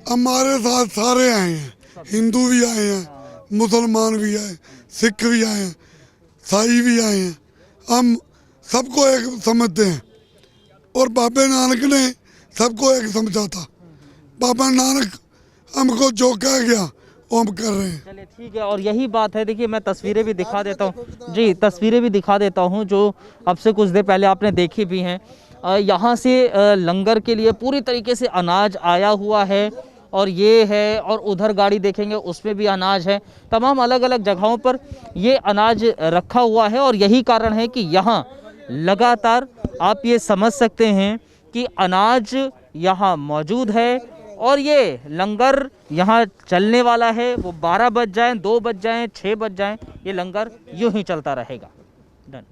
हमारे साथ सारे आए हैं, हिंदू भी आए हैं, मुसलमान भी आए, सिख भी आए हैं, ईसाई भी आए हैं। हम सबको एक समझते हैं, और बाबा नानक ने सबको एक समझा था। बाबा नानक हमको जो कह गया वो हम कर रहे हैं। चलिए ठीक है, और यही बात है। देखिए मैं तस्वीरें भी दिखा देता हूँ जी, तस्वीरें भी दिखा देता हूँ जो अब से कुछ देर पहले आपने देखी भी हैं। यहाँ से लंगर के लिए पूरी तरीके से अनाज आया हुआ है, और ये है, और उधर गाड़ी देखेंगे उसमें भी अनाज है। तमाम अलग अलग जगहों पर ये अनाज रखा हुआ है, और यही कारण है कि यहाँ लगातार आप ये समझ सकते हैं कि अनाज यहाँ मौजूद है। और ये लंगर यहाँ चलने वाला है, वो 12 बज जाएँ, 2 बज जाएँ, 6 बज जाएँ, ये लंगर यूं ही चलता रहेगा। डन।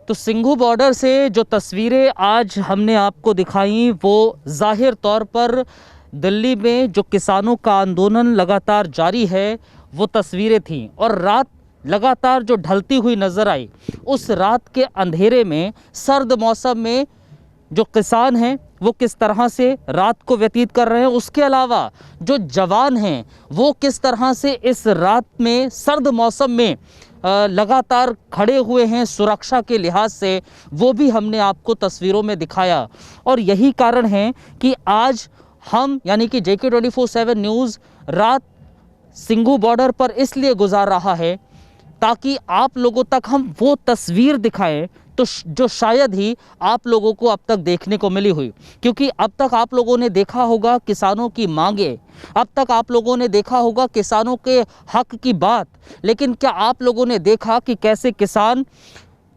तो सिंघू बॉर्डर से जो तस्वीरें आज हमने आपको दिखाई, वो जाहिर तौर पर दिल्ली में जो किसानों का आंदोलन लगातार जारी है वो तस्वीरें थीं। और रात लगातार जो ढलती हुई नज़र आई, उस रात के अंधेरे में, सर्द मौसम में जो किसान हैं वो किस तरह से रात को व्यतीत कर रहे हैं, उसके अलावा जो जवान हैं वो किस तरह से इस रात में, सर्द मौसम में लगातार खड़े हुए हैं सुरक्षा के लिहाज से, वो भी हमने आपको तस्वीरों में दिखाया। और यही कारण है कि आज हम यानी कि JK24/7 न्यूज़ रात सिंघू बॉर्डर पर इसलिए गुजार रहा है ताकि आप लोगों तक हम वो तस्वीर दिखाएं तो जो शायद ही आप लोगों को अब तक देखने को मिली हुई। क्योंकि अब तक आप लोगों ने देखा होगा किसानों की मांगे, अब तक आप लोगों ने देखा होगा किसानों के हक की बात, लेकिन क्या आप लोगों ने देखा कि कैसे किसान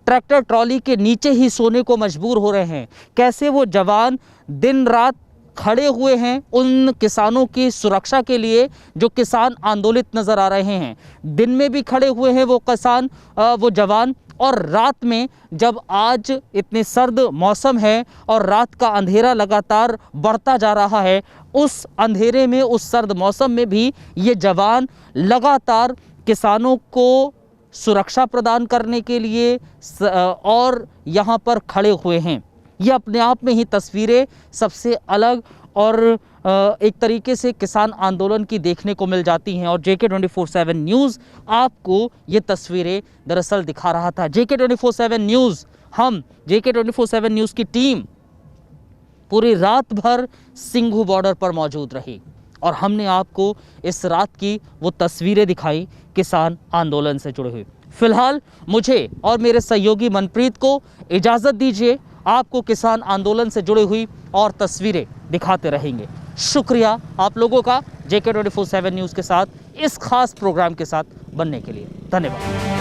ट्रैक्टर ट्रॉली के नीचे ही सोने को मजबूर हो रहे हैं, कैसे वो जवान दिन रात खड़े हुए हैं उन किसानों की सुरक्षा के लिए जो किसान आंदोलित नज़र आ रहे हैं। दिन में भी खड़े हुए हैं वो किसान, वो जवान, और रात में जब आज इतने सर्द मौसम है और रात का अंधेरा लगातार बढ़ता जा रहा है, उस अंधेरे में, उस सर्द मौसम में भी ये जवान लगातार किसानों को सुरक्षा प्रदान करने के लिए और यहाँ पर खड़े हुए हैं। ये अपने आप में ही तस्वीरें सबसे अलग और एक तरीके से किसान आंदोलन की देखने को मिल जाती हैं। और JK24/7 न्यूज़ आपको ये तस्वीरें दरअसल दिखा रहा था। JK24/7 न्यूज़, हम JK24/7 न्यूज़ की टीम पूरी रात भर सिंघू बॉर्डर पर मौजूद रही और हमने आपको इस रात की वो तस्वीरें दिखाई किसान आंदोलन से जुड़े हुए। फिलहाल मुझे और मेरे सहयोगी मनप्रीत को इजाज़त दीजिए, आपको किसान आंदोलन से जुड़ी हुई और तस्वीरें दिखाते रहेंगे। शुक्रिया आप लोगों का JK24/7 न्यूज़ के साथ इस खास प्रोग्राम के साथ बनने के लिए। धन्यवाद।